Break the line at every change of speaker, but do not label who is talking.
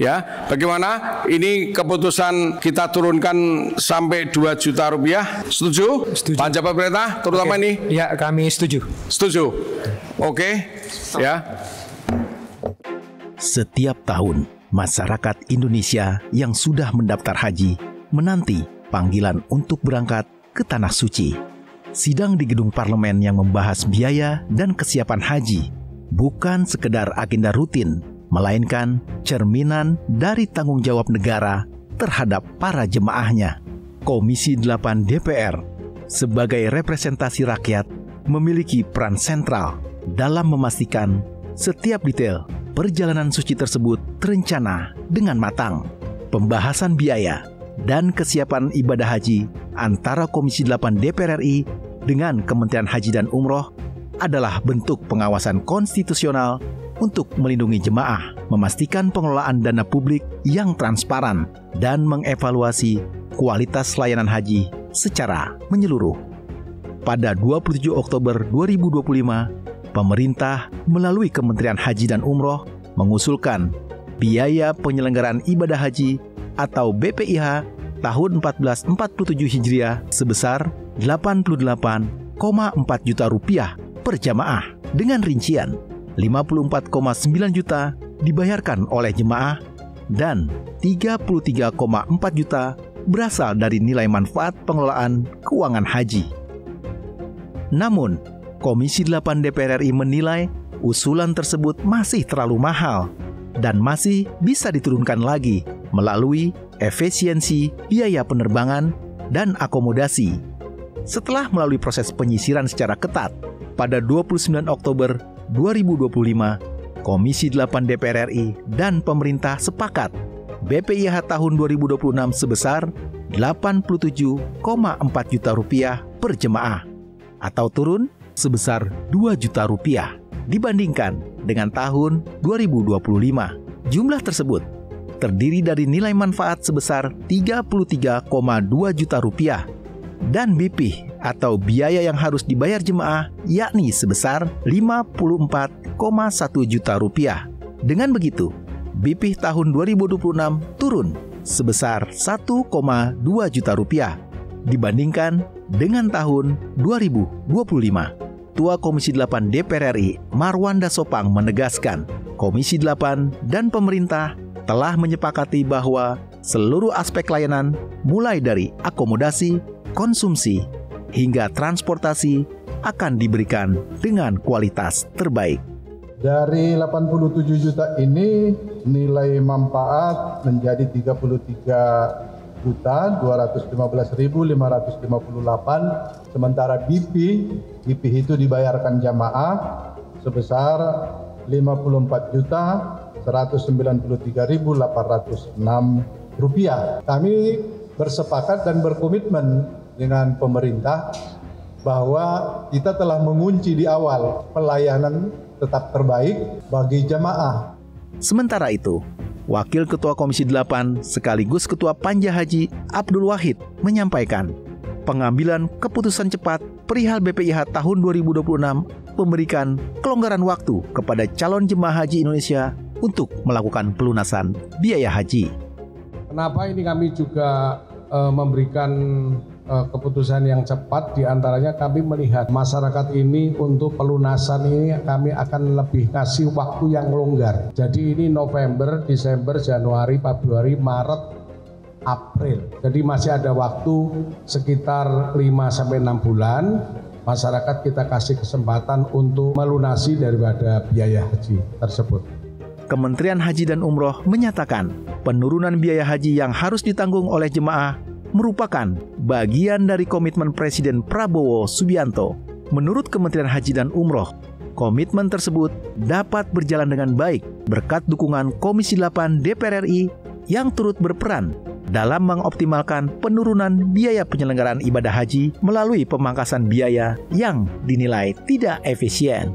Ya, bagaimana? Ini keputusan kita turunkan sampai 2 juta rupiah. Setuju?
Setuju.
Pak Jabat Pemerintah, terutama ini?
Ya, kami setuju.
Setuju. Oke. Ya.
Setiap tahun, masyarakat Indonesia yang sudah mendaftar haji menanti panggilan untuk berangkat ke Tanah Suci. Sidang di gedung parlemen yang membahas biaya dan kesiapan haji bukan sekedar agenda rutin, melainkan cerminan dari tanggung jawab negara terhadap para jemaahnya. Komisi 8 DPR sebagai representasi rakyat memiliki peran sentral dalam memastikan setiap detail perjalanan suci tersebut terencana dengan matang. Pembahasan biaya dan kesiapan ibadah haji antara Komisi 8 DPR RI dengan Kementerian Haji dan Umroh adalah bentuk pengawasan konstitusional untuk melindungi jemaah, memastikan pengelolaan dana publik yang transparan, dan mengevaluasi kualitas layanan haji secara menyeluruh. Pada 27 Oktober 2025, pemerintah melalui Kementerian Haji dan Umroh mengusulkan biaya penyelenggaraan ibadah haji atau BPIH tahun 1447 Hijriah sebesar 88,4 juta rupiah per jamaah dengan rincian 54,9 juta dibayarkan oleh jemaah dan 33,4 juta berasal dari nilai manfaat pengelolaan keuangan haji. Namun, Komisi 8 DPR RI menilai usulan tersebut masih terlalu mahal dan masih bisa diturunkan lagi melalui efisiensi biaya penerbangan dan akomodasi. Setelah melalui proses penyisiran secara ketat, pada 29 Oktober 2025, Komisi 8 DPR RI dan pemerintah sepakat BPIH tahun 2026 sebesar 87,4 juta rupiah per jemaah atau turun sebesar 2 juta rupiah dibandingkan dengan tahun 2025. Jumlah tersebut terdiri dari nilai manfaat sebesar 33,2 juta rupiah dan BPIH atau biaya yang harus dibayar jemaah yakni sebesar 54,1 juta rupiah. Dengan begitu, BPIH tahun 2026 turun sebesar 1,2 juta rupiah dibandingkan dengan tahun 2025. Ketua Komisi 8 DPR RI Marwanda Sopang menegaskan, Komisi 8 dan pemerintah telah menyepakati bahwa seluruh aspek layanan mulai dari akomodasi, konsumsi, hingga transportasi akan diberikan dengan kualitas terbaik.
Dari 87 juta ini nilai manfaat menjadi 33.215.558, sementara BP itu dibayarkan jamaah sebesar 54.193.806 rupiah. Kami bersepakat dan berkomitmen dengan pemerintah bahwa kita telah mengunci di awal pelayanan tetap terbaik bagi jamaah.
Sementara itu, Wakil Ketua Komisi 8 sekaligus Ketua Panja Haji Abdul Wahid menyampaikan, pengambilan keputusan cepat perihal BPIH tahun 2026 memberikan kelonggaran waktu kepada calon jemaah haji Indonesia untuk melakukan pelunasan biaya haji.
Kenapa ini kami juga memberikan keputusan yang cepat, diantaranya kami melihat masyarakat ini untuk pelunasan ini kami akan lebih kasih waktu yang longgar. Jadi ini November, Desember, Januari, Februari, Maret, April. Jadi masih ada waktu sekitar 5-6 bulan. Masyarakat kita kasih kesempatan untuk melunasi daripada biaya haji tersebut.
Kementerian Haji dan Umroh menyatakan penurunan biaya haji yang harus ditanggung oleh jemaah merupakan bagian dari komitmen Presiden Prabowo Subianto. Menurut Kementerian Haji dan Umroh, komitmen tersebut dapat berjalan dengan baik berkat dukungan Komisi 8 DPR RI yang turut berperan dalam mengoptimalkan penurunan biaya penyelenggaraan ibadah haji melalui pemangkasan biaya yang dinilai tidak efisien.